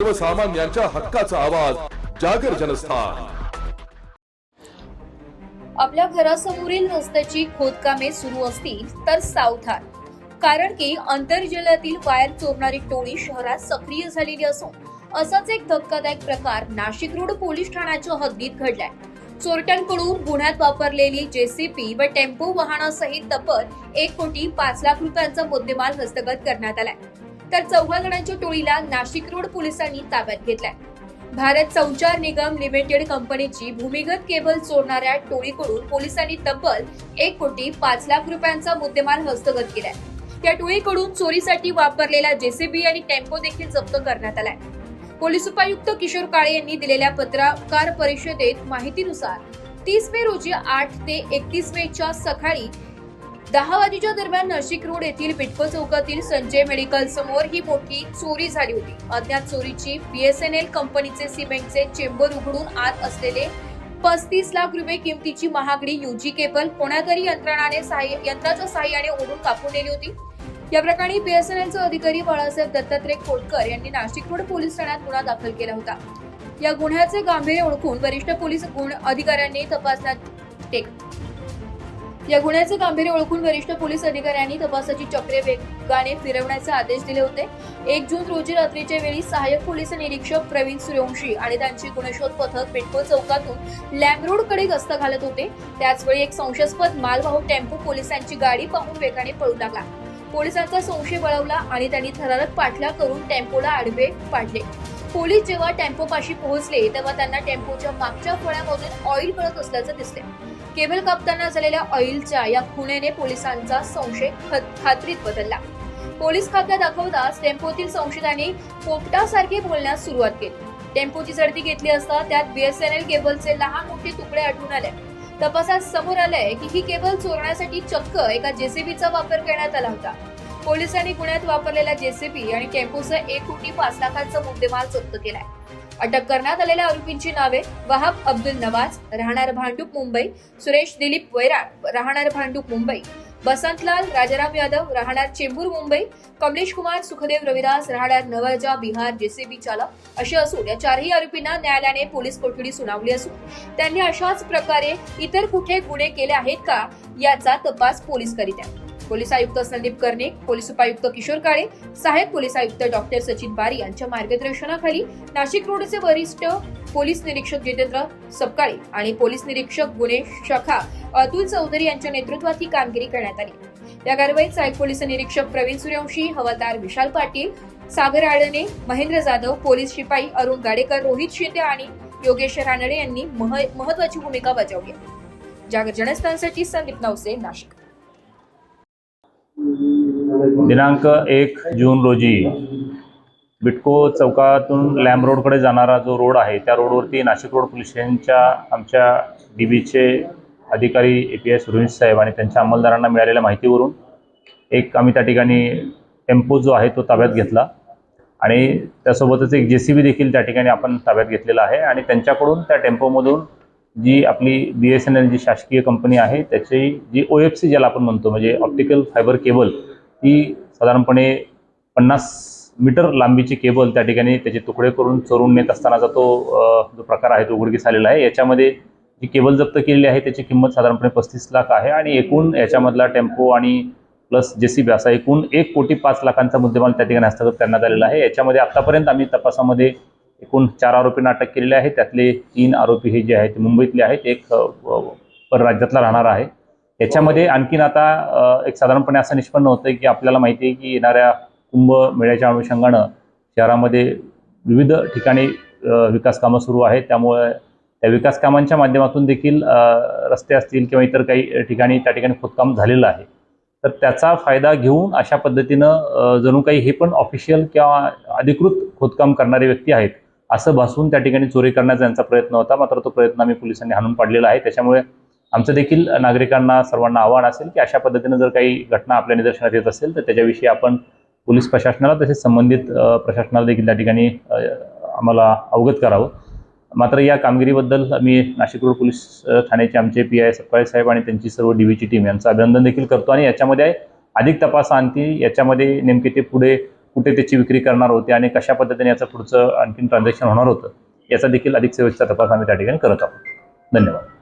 सर्वसामान्यांच्या हक्काचा आवाज जागर जनस्थान। आपल्या घरासमोरील रस्त्याची खोदकामे सुरू असतील तर सावधान, कारण की आंतरजिल्ह्यातील वायर चोरणारी टोळी शहरात सक्रिय झालेली असून असाच एक धक्कादायक प्रकार नाशिक रोड पोलीस ठाण्याच्या हद्दीत घडलाय। चोरट्यांकडून गुन्ह्यात वापरलेली जेसीबी व टेम्पो वाहनासहित तब्बल 1,05,00,000 रुपयांचा मुद्देमाल हस्तगत करण्यात आलाय। तर 4 जणांच्या टोळीला नाशिक रोड पोलिसांनी ताब्यात घेतलाय। भारत संचार निगम लिमिटेड कंपनीची भूमिगत केबल चोरणाऱ्या टोळीकडून पोलिसांनी तब्बल 1,05,00,000 रुपयांचा मुद्देमाल हस्तगत केलाय। या टोळीकडून चोरीसाठी वापरलेला जेसीबी आणि टेम्पो देखील जप्त करण्यात आलाय। पोलीस उपायुक्त किशोर काळे यांनी दिलेल्या पत्रकार परिषदेत माहितीनुसार 30 मे रोजी 8 ते 31 मेच्या सकाळी 10 वाजेच्या दरम्यान नाशिक रोड येथील बिटको चौकातील संजय मेडिकल समोर ही मोठी चोरी झाली होती। अज्ञात चोरीची बीएसएनएल कंपनीचे सिमेंटचे चेंबर उघडून आत असलेले 35 लाख रुपये किमतीची महागडी यूजी केबल कोणातरी यंत्राच्या सहाय्याने ओढून कापून नेली होती। या प्रकरणी बीएसएनएलचे अधिकारी बाळासाहेब दत्तात्रय खोडकर यांनी नाशिक रोड पोलीस ठाण्यात गुन्हा दाखल केला होता। या गुन्ह्याचे गांभीर्य ओळखून वरिष्ठ पोलीस अधिकाऱ्यांनी तपासाची चक्रे वेगाने फिरवण्याचे आदेश दिले होते। 1 जून रोजी रात्रीच्या वेळी सहाय्यक पोलीस निरीक्षक प्रवीण सूर्यवंशी आणि त्यांचे गुन्हेशोध पथक बिटको चौकातून लॅम्ब रोडकडे गस्त घालत होते। त्याचवेळी एक संशयास्पद मालवाहू टेम्पो पोलिसांची गाडी पाहून वेगाने पळू लागला। पोलिसांचा संशय बळवला आणि त्यांनी थरारक पाठलाग करून टेम्पोला आडवे पाडले। पोलीस जेव्हा टेम्पोपाशी पोहोचले तेव्हा त्यांना टेम्पोच्या मागच्या फळ्यामधून ऑइल गळत असल्याचे दिसले। केबल कापताना झालेल्या ऑइलच्या या खुणेने पोलिसांचा संशय खात्रीत बदलला। पोलीस खाक्या दाखवताच टेम्पोतील संशयितांनी पोपटासारखे बोलण्यास सुरुवात केली। टेम्पोची झडती घेतली असता त्यात बीएसएनएल केबलचे लहान मोठे तुकडे आढळून आले। तपासात समोर आलंय की ही केबल चोरण्यासाठी चक्क एका जेसीबीचा वापर करण्यात आला होता। पोलिसांनी गुन्ह्यात वापरलेला जेसीबी आणि टेम्पोसह 1,05,00,000चा मुद्देमाल जप्त केलाय। अटक करण्यात आलेल्या आरोपींची नावे वहाब अब्दुल नवाज राहणार भांडूप मुंबई, सुरेश दिलीप वैराट राहणार भांडूप मुंबई, बसंतलाल राजाराम यादव राहणार चेंबूर मुंबई, कमलेश कुमार सुखदेव रविदास राहणार नवाजा बिहार जेसीबी चालक असे असून या 4ही आरोपींना न्यायालयाने पोलीस कोठडी सुनावली असून त्यांनी अशाच प्रकारे इतर कुठे गुन्हे केले आहेत का याचा तपास पोलीस करीत आहेत। पोलीस आयुक्त संदीप कर्णिक, पोलीस उपायुक्त किशोर काळे, सहाय्यक पोलीस आयुक्त डॉक्टर सचिन बारी यांच्या मार्गदर्शनाखाली नाशिक रोडचे वरिष्ठ पोलीस निरीक्षक जितेंद्र सपकाळे आणि पोलीस निरीक्षक गुन्हे शाखा अतुल चौधरी यांच्या नेतृत्वात ही कामगिरी करण्यात आली। या कारवाईत सहाय्यक पोलीस निरीक्षक प्रवीण सूर्यवंशी, हवालदार विशाल पाटील, सागर आडणे, महेंद्र जाधव, पोलीस शिपाई अरुण गाडेकर, रोहित शिंदे आणि योगेश रानडे यांनी महत्वाची भूमिका बजावली। जागर जनस्थानसाठी संदीप नवसे, नाशिक। दिनांक 1 जून रोजी बिटको चौकातून लॅम्ब रोडकडे जाणारा जो रोड आहे त्या रोडवरती नाशिक रोड पोलीस स्टेशनच्या आमच्या डीबीचे अधिकारी API सुरेश साहेब आणि त्यांच्या अंमलदारांना मिळालेल्या माहितीवरून आम्ही त्या ठिकाणी टेम्पो जो आहे तो ताब्यात घेतला आणि त्यासोबतच एक जेसीबी देखील त्या ठिकाणी आपण ताब्यात घेतलेला आहे आणि त्यांच्याकडून त्या टेम्पोमधून जी आपली BSNL जी शासकीय कंपनी आहे त्याची जी OFC ज्याला आपण म्हणतो म्हणजे ऑप्टिकल फायबर केबल, ती साधारणपणे 50 मीटर लांबीची केबल त्या ठिकाणी त्याचे तुकडे करून चोरून नेत असतानाचा तो जो प्रकार आहे तो उघडकीस आलेला आहे। याच्यामध्ये जी केबल जप्त केलेली आहे त्याची किंमत साधारणपणे 35 लाख आहे आणि एकूण याच्यामधला टेम्पो आणि प्लस जेसीबी असा एकूण 1,05,00,000चा मुद्देमाल त्या ठिकाणी हस्तगत करण्यात आलेला आहे। याच्यामध्ये आतापर्यंत आम्ही तपासामध्ये एकूण 4 आरोपींना अटक केलेली आहे। त्यातले 3 आरोपी हे जे आहेत ते मुंबईतले आहेत, एक परराज्यातला राहणार आहे। याच्यामध्ये आणखीन आता एक साधारणपणे असं निष्पन्न होतं की आपल्याला माहिती आहे की येणाऱ्या कुंभमेळ्याच्या अनुषंगानं शहरामध्ये विविध ठिकाणी विकास कामं सुरू आहेत। त्यामुळे त्या विकास कामांच्या माध्यमातून देखील रस्ते असतील किंवा इतर काही ठिकाणी त्या ठिकाणी खोदकाम झालेलं आहे। तर त्याचा फायदा घेऊन अशा पद्धतीनं जणू काही हे पण ऑफिशियल किंवा अधिकृत खोदकाम करणारे व्यक्ती आहेत असं भासून त्या ठिकाणी चोरी करण्याचा त्यांचा प्रयत्न होता। मात्र तो प्रयत्न आम्ही पोलिसांनी हाणून पाडलेला आहे। त्याच्यामुळे आमचं देखील नागरिकांना सर्वांना आव्हान असेल की अशा पद्धतीनं जर काही घटना आपल्या निदर्शनात येत असेल तर त्याच्याविषयी आपण पोलीस प्रशासनाला तसेच संबंधित प्रशासनाला देखील त्या ठिकाणी आम्हाला अवगत करावं। मात्र या कामगिरीबद्दल आम्ही नाशिक रोड पोलीस ठाण्याचे आमचे PI सपकाळे साहेब आणि त्यांची सर्व डीबीची टीम यांचं अभिनंदन देखील करतो आणि याच्यामध्ये अधिक तपासाअंती याच्यामध्ये नेमके ते पुढे कुठे त्याची विक्री करणार होते आणि कशा पद्धतीने याचं पुढचं आणखीन ट्रान्झॅक्शन होणार होतं याचा देखील अधिक सविस्तर तपास आम्ही त्या ठिकाणी करत आहोत. धन्यवाद.